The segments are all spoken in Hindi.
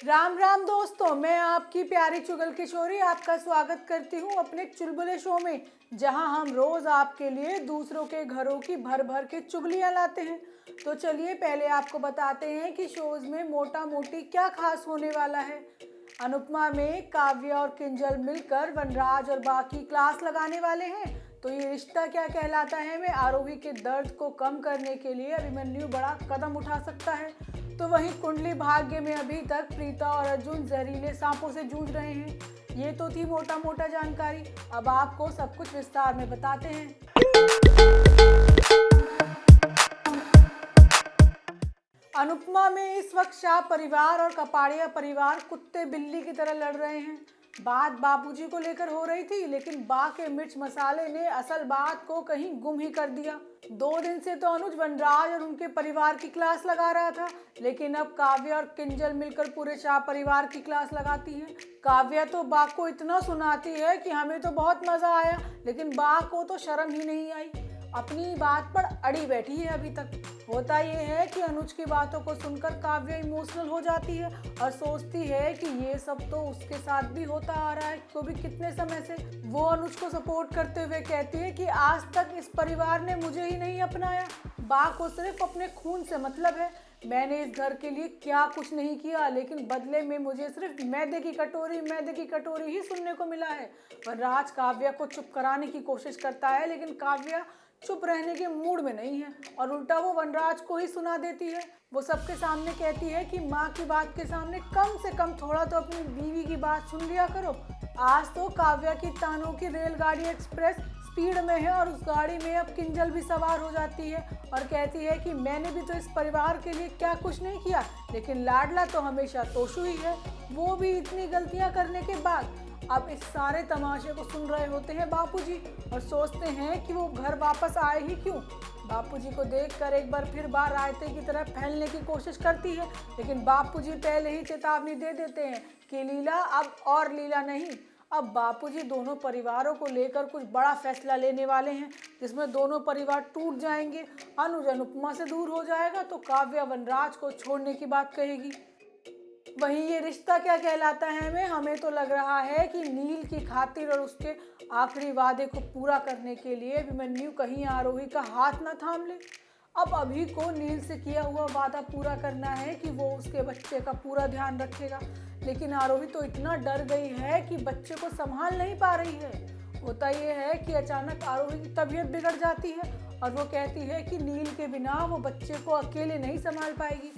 राम राम दोस्तों, मैं आपकी प्यारी चुगल किशोरी आपका स्वागत करती हूँ अपने चुलबुले शो में, जहाँ हम रोज आपके लिए दूसरों के घरों की भर भर के चुगलियाँ लाते हैं। तो चलिए पहले आपको बताते हैं कि शोज में मोटा मोटी क्या खास होने वाला है। अनुपमा में काव्य और किंजल मिलकर वनराज और बाकी क्लास लगाने वाले हैं। तो ये रिश्ता क्या कहलाता है में आरोही के दर्द को कम करने के लिए अभिमन्यु बड़ा कदम उठा सकता है। तो वहीं कुंडली भाग्य में अभी तक प्रीता और अर्जुन जहरीले सांपों से जूझ रहे हैं। ये तो थी मोटा मोटा जानकारी, अब आपको सब कुछ विस्तार में बताते हैं। अनुपमा में इस वक्त शाह परिवार और कपाड़िया परिवार कुत्ते बिल्ली की तरह लड़ रहे हैं। बात बापूजी को लेकर हो रही थी, लेकिन बा के मिर्च मसाले ने असल बात को कहीं गुम ही कर दिया। 2 दिन से तो अनुज वनराज और उनके परिवार की क्लास लगा रहा था, लेकिन अब काव्य और किंजल मिलकर पूरे शाह परिवार की क्लास लगाती है। काव्य तो बा को इतना सुनाती है कि हमें तो बहुत मजा आया, लेकिन बा को तो शर्म ही नहीं आई। अपनी बात पर अड़ी बैठी है अभी तक। होता ये है कि अनुज की बातों को सुनकर काव्य इमोशनल हो जाती है और सोचती है कि ये सब तो उसके साथ भी होता आ रहा है, तो भी कितने समय से। वो अनुज को सपोर्ट करते हुए कहती है कि आज तक इस परिवार ने मुझे ही नहीं अपनाया, बा को सिर्फ अपने खून से मतलब है। मैंने इस घर के लिए क्या कुछ नहीं किया, लेकिन बदले में मुझे सिर्फ मैदे की कटोरी ही सुनने को मिला है। वनराज काव्य को चुप कराने की कोशिश करता है, लेकिन काव्य चुप रहने के मूड में नहीं है और उल्टा वो वनराज को ही सुना देती है। वो सबके सामने कहती है कि माँ की बात के सामने कम से कम थोड़ा तो अपनी बीवी की बात सुन लिया करो। आज तो काव्य की तानों की रेलगाड़ी एक्सप्रेस स्पीड में है और उस गाड़ी में अब किंजल भी सवार हो जाती है और कहती है कि मैंने भी तो इस परिवार के लिए क्या कुछ नहीं किया, लेकिन लाडला तो हमेशा तोशु ही है, वो भी इतनी गलतियां करने के बाद। अब इस सारे तमाशे को सुन रहे होते हैं बापूजी और सोचते हैं कि वो घर वापस आए ही क्यों। बापूजी को देखकर एक बार फिर बार रायते की तरह फैलने की कोशिश करती है, लेकिन बापूजी पहले ही चेतावनी दे देते हैं कि लीला अब और लीला नहीं। अब बापूजी दोनों परिवारों को लेकर कुछ बड़ा फैसला लेने वाले हैं, जिसमें दोनों परिवार टूट जाएंगे। अनुज अनुपमा से दूर हो जाएगा तो काव्य वनराज को छोड़ने की बात कहेगी। वहीं ये रिश्ता क्या कहलाता है में हमें तो लग रहा है कि नील की खातिर और उसके आखिरी वादे को पूरा करने के लिए अभिमन्यु कहीं आरोही का हाथ न थाम ले। अब अभी को नील से किया हुआ वादा पूरा करना है कि वो उसके बच्चे का पूरा ध्यान रखेगा, लेकिन आरोही तो इतना डर गई है कि बच्चे को संभाल नहीं पा रही है। होता ये है कि अचानक आरोही की तबीयत बिगड़ जाती है और वो कहती है कि नील के बिना वो बच्चे को अकेले नहीं संभाल पाएगी।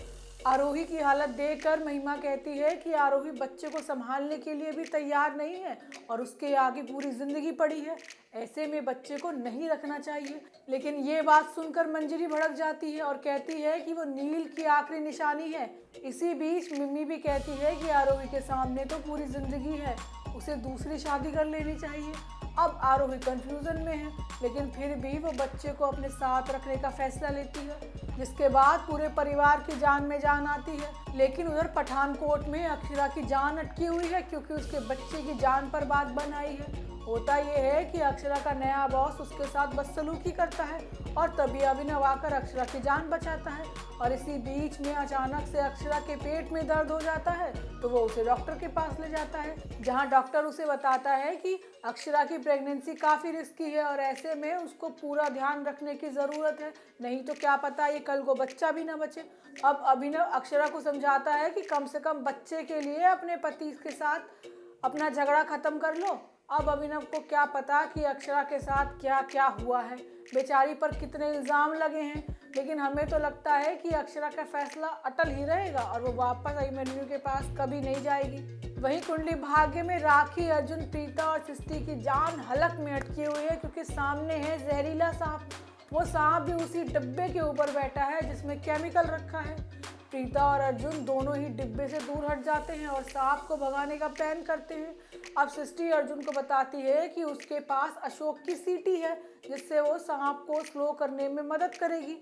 आरोही की हालत देखकर महिमा कहती है कि आरोही बच्चे को संभालने के लिए भी तैयार नहीं है और उसके आगे पूरी जिंदगी पड़ी है, ऐसे में बच्चे को नहीं रखना चाहिए। लेकिन ये बात सुनकर मंजरी भड़क जाती है और कहती है कि वो नील की आखिरी निशानी है। इसी बीच मिम्मी भी कहती है कि आरोही के सामने तो पूरी जिंदगी है, उसे दूसरी शादी कर लेनी चाहिए। अब आरोही कंफ्यूजन में है, लेकिन फिर भी वो बच्चे को अपने साथ रखने का फैसला लेती है, जिसके बाद पूरे परिवार की जान में जान आती है। लेकिन उधर पठानकोट में अक्षरा की जान अटकी हुई है, क्योंकि उसके बच्चे की जान पर बात बन आई है। होता ये है कि अक्षरा का नया बॉस उसके साथ बदसलूकी करता है और तभी अभिनव आकर अक्षरा की जान बचाता है। और इसी बीच में अचानक से अक्षरा के पेट में दर्द हो जाता है, तो वो उसे डॉक्टर के पास ले जाता है, जहां डॉक्टर उसे बताता है कि अक्षरा की प्रेगनेंसी काफ़ी रिस्की है और ऐसे में उसको पूरा ध्यान रखने की ज़रूरत है, नहीं तो क्या पता ये कल को बच्चा भी ना बचे। अब अभिनव अक्षरा को समझाता है कि कम से कम बच्चे के लिए अपने पति के साथ अपना झगड़ा ख़त्म कर लो। अब अभिनव को क्या पता कि अक्षरा के साथ क्या क्या हुआ है, बेचारी पर कितने इल्ज़ाम लगे हैं, लेकिन हमें तो लगता है कि अक्षरा का फैसला अटल ही रहेगा और वो वापस अभिमन्यु के पास कभी नहीं जाएगी। वहीं कुंडली भाग्य में राखी, अर्जुन, प्रीता और सृष्टि की जान हलक में अटकी हुई है, क्योंकि सामने है जहरीला सांप। वो सांप भी उसी डिब्बे के ऊपर बैठा है जिसमें केमिकल रखा है। प्रीता और अर्जुन दोनों ही डिब्बे से दूर हट जाते हैं और सांप को भगाने का प्लान करते हैं। अब सृष्टि अर्जुन को बताती है कि उसके पास अशोक की सीटी है, जिससे वो सांप को स्लो करने में मदद करेगी।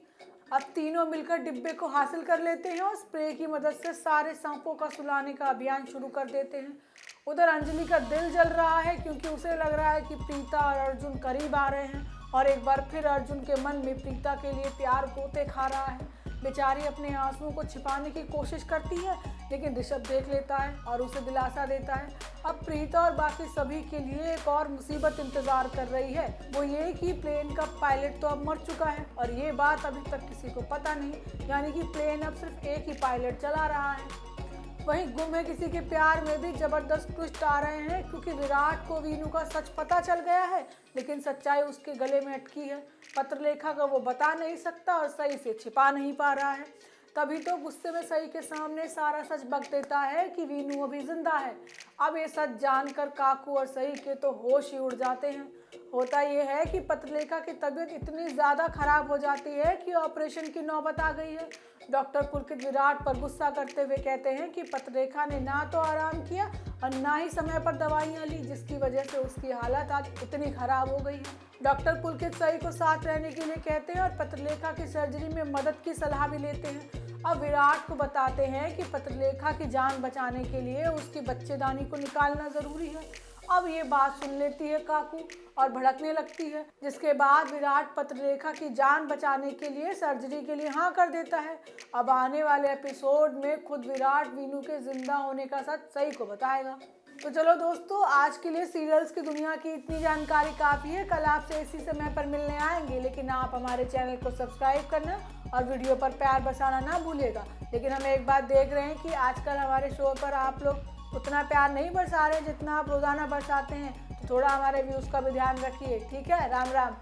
अब तीनों मिलकर डिब्बे को हासिल कर लेते हैं और स्प्रे की मदद से सारे सांपों का सुलाने का अभियान शुरू कर देते हैं। उधर अंजलि का दिल जल रहा है, क्योंकि उसे लग रहा है कि प्रीता और अर्जुन करीब आ रहे हैं और एक बार फिर अर्जुन के मन में प्रीता के लिए प्यार गोते खा रहा है। बेचारी अपने आंसुओं को छिपाने की कोशिश करती है, लेकिन ऋषभ देख लेता है और उसे दिलासा देता है। अब प्रीता और बाकी सभी के लिए एक और मुसीबत इंतजार कर रही है, वो ये कि प्लेन का पायलट तो अब मर चुका है और ये बात अभी तक किसी को पता नहीं, यानी कि प्लेन अब सिर्फ एक ही पायलट चला रहा है। वहीं गुम है किसी के प्यार में भी जबरदस्त ट्विस्ट आ रहे हैं, क्योंकि विराट को वीनू का सच पता चल गया है, लेकिन सच्चाई उसके गले में अटकी है। पत्रलेखा का वो बता नहीं सकता और सही से छिपा नहीं पा रहा है। तभी तो गुस्से में सही के सामने सारा सच बक देता है कि वीनू अभी जिंदा है। अब ये सच जानकर काकू और सही के तो होश ही उड़ जाते हैं। होता यह है कि पत्रलेखा की तबीयत इतनी ज़्यादा खराब हो जाती है कि ऑपरेशन की नौबत आ गई है। डॉक्टर पुलकित विराट पर गुस्सा करते हुए कहते हैं कि पत्रलेखा ने ना तो आराम किया और ना ही समय पर दवाइयाँ ली, जिसकी वजह से उसकी हालत आज इतनी खराब हो गई है। डॉक्टर पुलकित सही को साथ रहने के लिए कहते हैं और पत्रलेखा की सर्जरी में मदद की सलाह भी लेते हैं। अब विराट को बताते हैं कि पत्रलेखा की जान बचाने के लिए उसकी बच्चेदानी को निकालना ज़रूरी है। अब ये बात सुन लेती है काकू और भड़कने लगती है, जिसके बाद विराट पत्रलेखा की जान बचाने के लिए सर्जरी के लिए हाँ कर देता है। अब आने वाले एपिसोड में खुद विराट वीनू के जिंदा होने का सच सही को बताएगा। तो चलो दोस्तों, आज के लिए सीरियल्स की दुनिया की इतनी जानकारी काफ़ी है। कल आपसे इसी समय पर मिलने आएंगे, लेकिन आप हमारे चैनल को सब्सक्राइब करना और वीडियो पर प्यार बरसाना ना भूलिएगा। लेकिन हम एक बात देख रहे हैं कि आजकल हमारे शो पर आप लोग उतना प्यार नहीं बरसा रहे जितना आप रोज़ाना बरसाते हैं, तो थोड़ा हमारे व्यूज़ का भी ध्यान रखिए। ठीक है, राम राम।